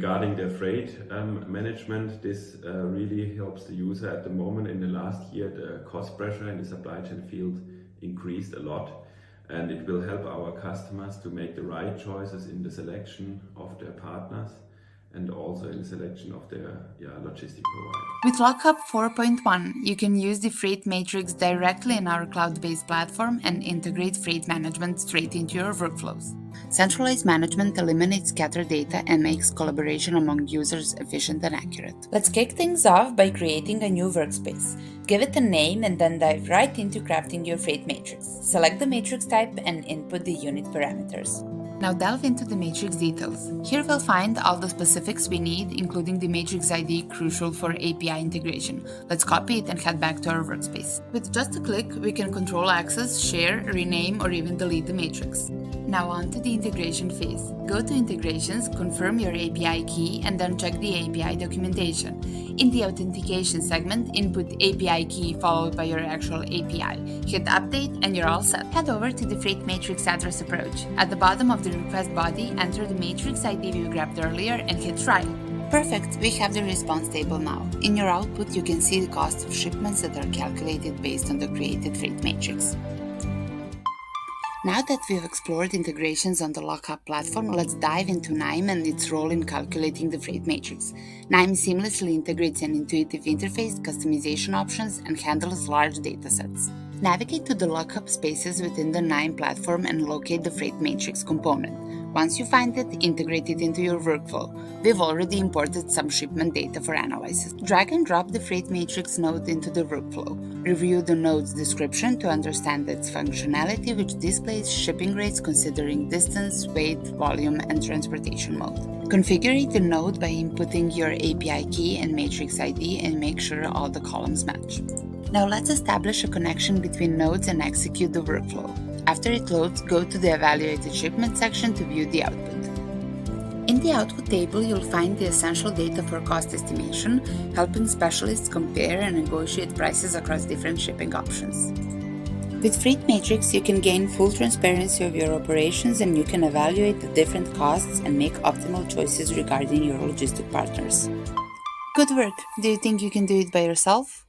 regarding the freight management, this really helps the user at the moment. In the last year, the cost pressure in the supply chain field increased a lot, and it will help our customers to make the right choices in the selection of their partners and also in the selection of their logistic provider. With Lockup 4.1, you can use the Freight Matrix directly in our cloud-based platform and integrate freight management straight into your workflows. Centralized management eliminates scattered data and makes collaboration among users efficient and accurate. Let's kick things off by creating a new workspace. Give it a name and then dive right into crafting your freight matrix. Select the matrix type and input the unit parameters. Now delve into the matrix details. Here we'll find all the specifics we need, including the matrix ID crucial for API integration. Let's copy it and head back to our workspace. With just a click, we can control access, share, rename, or even delete the matrix. Now on to the integration phase. Go to Integrations, confirm your API key, and then check the API documentation. In the Authentication segment, input API key followed by your actual API. Hit Update and you're all set. Head over to the Freight Matrix Address approach. At the bottom of the request body, enter the matrix ID we grabbed earlier and hit Try. Perfect, we have the response table now. In your output, you can see the cost of shipments that are calculated based on the created freight matrix. Now that we've explored integrations on the Lockup platform, let's dive into KNIME and its role in calculating the freight matrix. KNIME seamlessly integrates an intuitive interface, customization options, and handles large datasets. Navigate to the Lockup spaces within the KNIME platform and locate the freight matrix component. Once you find it, integrate it into your workflow. We've already imported some shipment data for analysis. Drag and drop the freight matrix node into the workflow. Review the node's description to understand its functionality, which displays shipping rates considering distance, weight, volume, and transportation mode. Configure the node by inputting your API key and matrix ID and make sure all the columns match. Now let's establish a connection between nodes and execute the workflow. After it loads, go to the Evaluated Shipment section to view the output. In the output table, you'll find the essential data for cost estimation, helping specialists compare and negotiate prices across different shipping options. With Freight Matrix, you can gain full transparency of your operations and you can evaluate the different costs and make optimal choices regarding your logistic partners. Good work! Do you think you can do it by yourself?